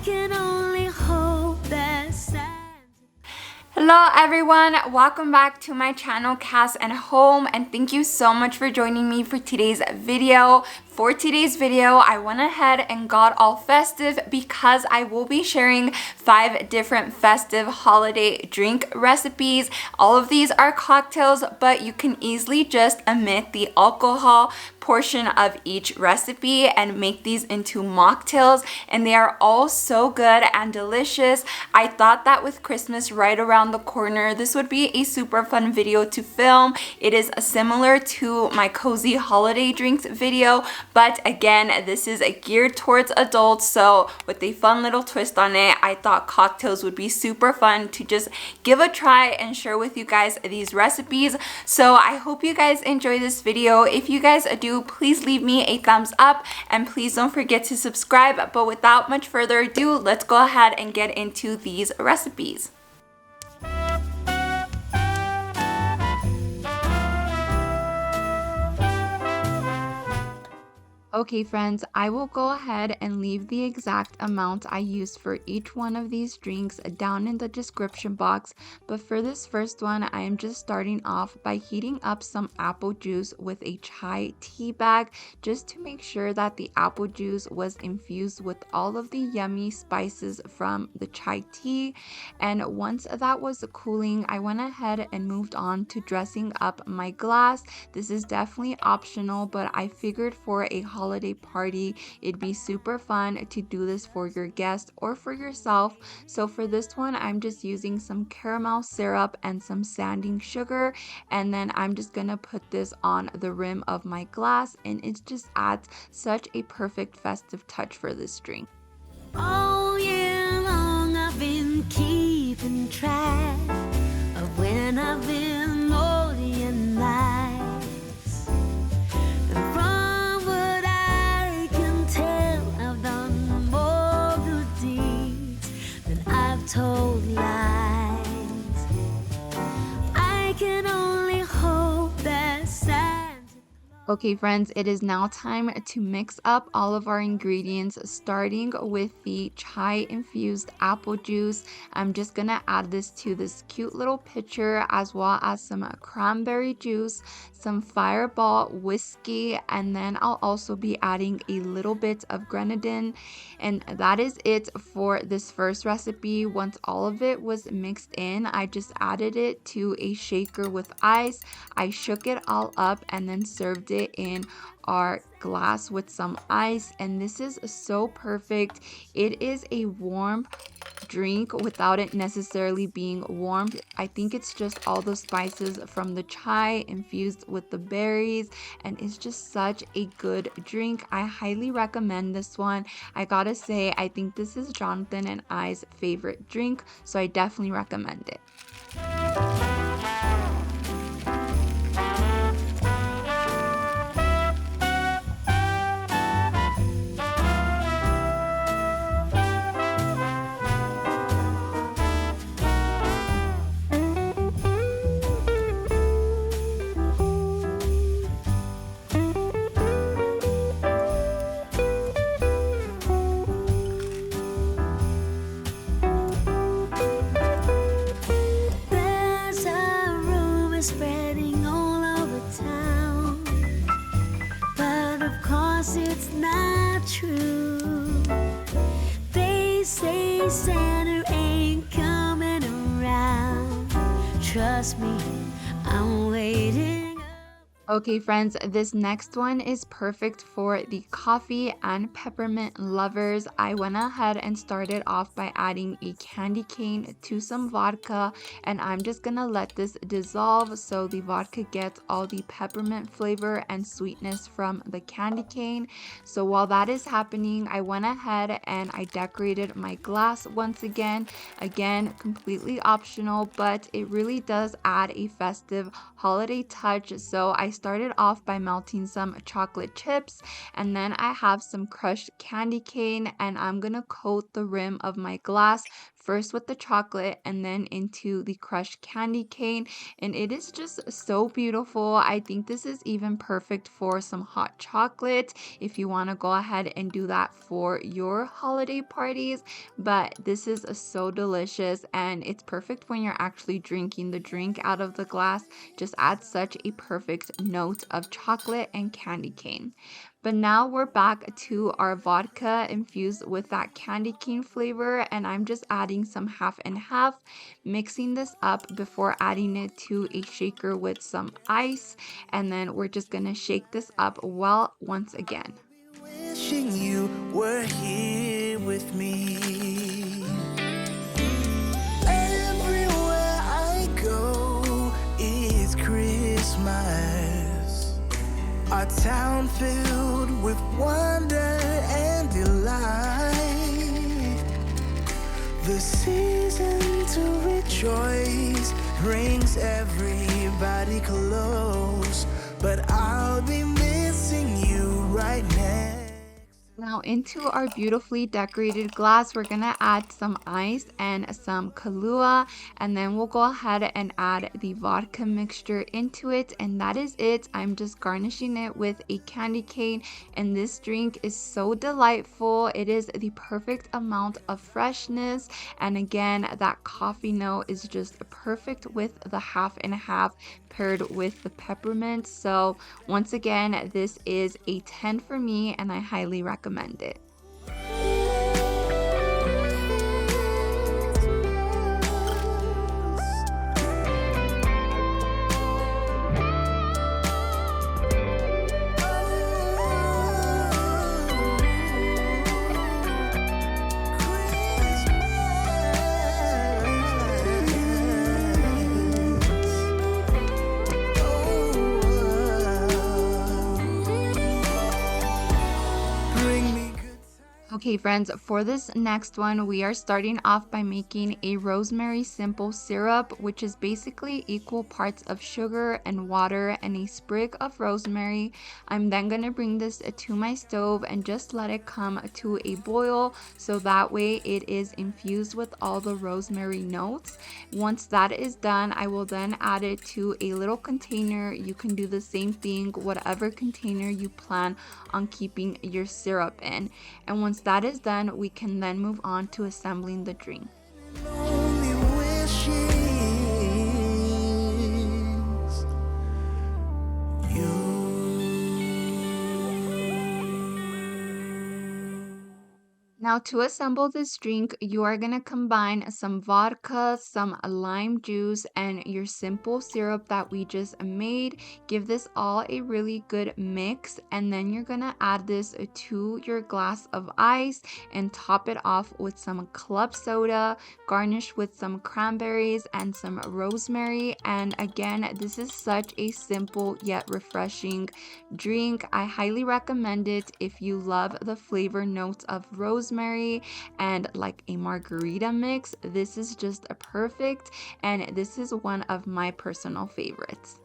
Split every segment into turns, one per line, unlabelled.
can only hope that
Hello everyone, welcome back to my channel Cass and Home, and thank you so much for joining me for today's video. For today's video, I went ahead and got all festive because I will be sharing 5 different festive holiday drink recipes. All of these are cocktails, but you can easily just omit the alcohol portion of each recipe and make these into mocktails, and they are all so good and delicious. I thought that with Christmas right around the corner, this would be a super fun video to film. It is similar to my cozy holiday drinks video, but again, this is geared towards adults, so with a fun little twist on it, I thought cocktails would be super fun to just give a try and share with you guys these recipes. So I hope you guys enjoy this video. If you guys do, please leave me a thumbs up and please don't forget to subscribe. But without much further ado, let's go ahead and get into these recipes. Okay friends, I will go ahead and leave the exact amount I used for each one of these drinks down in the description box. But for this first one, I am just starting off by heating up some apple juice with a chai tea bag just to make sure that the apple juice was infused with all of the yummy spices from the chai tea. And once that was cooling, I went ahead and moved on to dressing up my glass. This is definitely optional, but I figured for a holiday party, it'd be super fun to do this for your guest or for yourself. So for this one, I'm just using some caramel syrup and some sanding sugar, and then I'm just gonna put this on the rim of my glass, and it just adds such a perfect festive touch for this drink.
all year long I've been keeping track of when I've been naughty and nice. And from what I can tell, I've done more good deeds than I've told lies. I can only hope that
Okay friends, it is now time to mix up all of our ingredients, starting with the chai infused apple juice. I'm just gonna add this to this cute little pitcher, as well as some cranberry juice, some Fireball whiskey, and then I'll also be adding a little bit of grenadine. And that is it for this first recipe. Once all of it was mixed in, I just added it to a shaker with ice. I shook it all up and then served it in our glass with some ice, and this is so perfect. It is a warm drink without it necessarily being warm. I think it's just all the spices from the chai infused with the berries, and it's just such a good drink. I highly recommend this one. I gotta say, I think this is Jonathan and I's favorite drink, so I definitely recommend it.
spreading all over town, but of course it's not true. They say Santa ain't coming around. Trust me, I'm waiting.
Okay friends, this next one is perfect for the coffee and peppermint lovers. I went ahead and started off by adding a candy cane to some vodka, and I'm just gonna let this dissolve so the vodka gets all the peppermint flavor and sweetness from the candy cane. So while that is happening, I went ahead and I decorated my glass once again. Again, completely optional, but it really does add a festive holiday touch. So I started off by melting some chocolate chips, and then I have some crushed candy cane, and I'm gonna coat the rim of my glass first with the chocolate and then into the crushed candy cane, and it is just so beautiful. I think this is even perfect for some hot chocolate if you want to go ahead and do that for your holiday parties. But this is so delicious, and it's perfect when you're actually drinking the drink out of the glass. Just adds such a perfect note of chocolate and candy cane. But now we're back to our vodka infused with that candy cane flavor, and I'm just adding some half and half, mixing this up before adding it to a shaker with some ice, and then we're just gonna shake this up well once again.
Wishing you were here with me. Everywhere I go is Christmas. Our town filled with wonder and delight. The season to rejoice brings everybody close, but I'll be missing you right now.
Now into our beautifully decorated glass, we're gonna add some ice and some Kahlua, and then we'll go ahead and add the vodka mixture into it, and that is it. I'm just garnishing it with a candy cane, and this drink is so delightful. It is the perfect amount of freshness, and again, that coffee note is just perfect with the half and half paired with the peppermint. So once again, this is a 10 for me, and I highly recommend it. Okay friends, for this next one, we are starting off by making a rosemary simple syrup, which is basically equal parts of sugar and water and a sprig of rosemary. I'm then going to bring this to my stove and just let it come to a boil, so that way it is infused with all the rosemary notes. Once that is done, I will then add it to a little container. You can do the same thing, whatever container you plan on keeping your syrup in. And once that is done, we can then move on to assembling the drink.
Only wishes you.
Now to assemble this drink, you are going to combine some vodka, some lime juice, and your simple syrup that we just made. Give this all a really good mix, and then you're going to add this to your glass of ice and top it off with some club soda, garnish with some cranberries and some rosemary. And again, this is such a simple yet refreshing drink. I highly recommend it if you love the flavor notes of rosemary and like a margarita mix. This is just a perfect, and this is one of my personal favorites.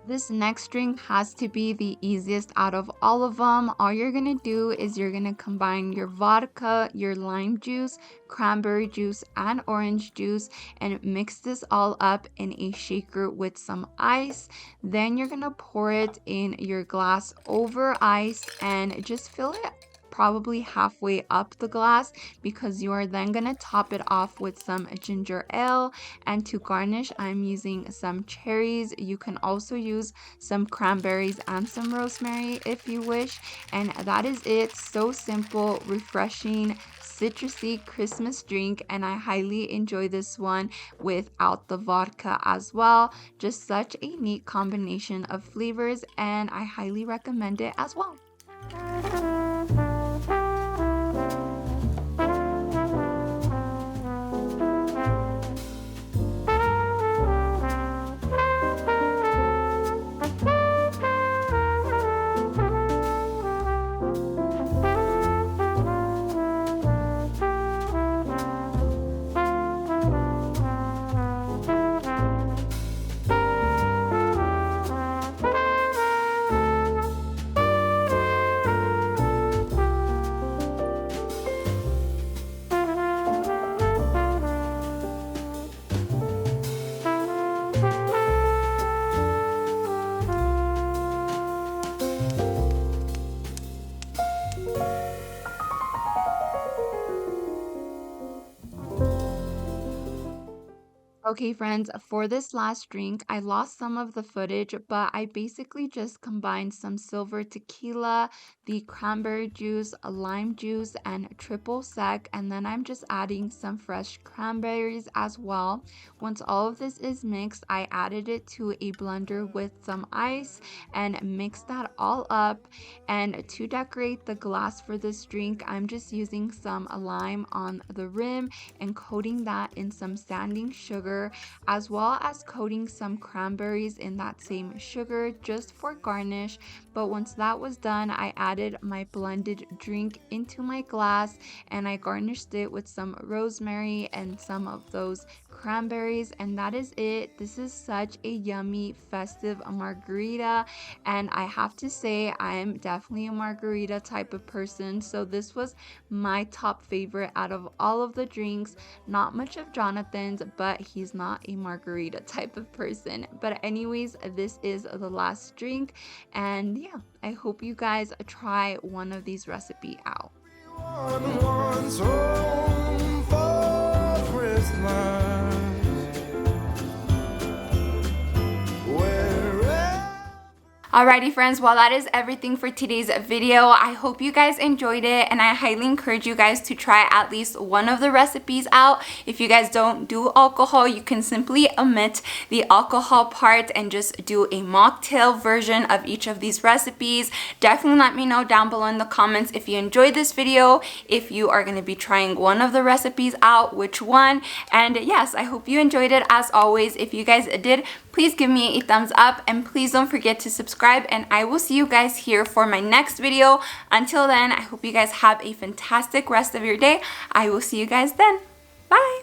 This next drink has to be the easiest out of all of them. All you're gonna do is you're gonna combine your vodka, your lime juice, cranberry juice, and orange juice, and mix this all up in a shaker with some ice. Then you're gonna pour it in your glass over ice and just fill it probably halfway up the glass, because you are then gonna top it off with some ginger ale. And to garnish, I'm using some cherries. You can also use some cranberries and some rosemary if you wish. And that is it. So simple, refreshing, citrusy Christmas drink, and I highly enjoy this one without the vodka as well. Just such a neat combination of flavors, and I highly recommend it as well. Okay, friends, for this last drink, I lost some of the footage, but I basically just combined some silver tequila, the cranberry juice, a lime juice, and triple sec, and then I'm just adding some fresh cranberries as well. Once all of this is mixed, I added it to a blender with some ice and mixed that all up. And to decorate the glass for this drink, I'm just using some lime on the rim and coating that in some sanding sugar, as well as coating some cranberries in that same sugar just for garnish. But once that was done, I added my blended drink into my glass and I garnished it with some rosemary and some of those cranberries, and that is it. This is such a yummy festive margarita, and I have to say I'm definitely a margarita type of person, so this was my top favorite out of all of the drinks. Not much of Jonathan's, but he's not a margarita type of person. But anyways, this is the last drink, and yeah, I hope you guys try one of these recipes out.
Everyone wants home for Christmas.
Alrighty friends, well that is everything for today's video. I hope you guys enjoyed it, and I highly encourage you guys to try at least one of the recipes out. If you guys don't do alcohol, you can simply omit the alcohol part and just do a mocktail version of each of these recipes. Definitely let me know down below in the comments if you enjoyed this video, if you are going to be trying one of the recipes out, which one. And yes, I hope you enjoyed it. As always, if you guys did, please give me a thumbs up and please don't forget to subscribe, and I will see you guys here for my next video. Until then, I hope you guys have a fantastic rest of your day. I will see you guys then. Bye.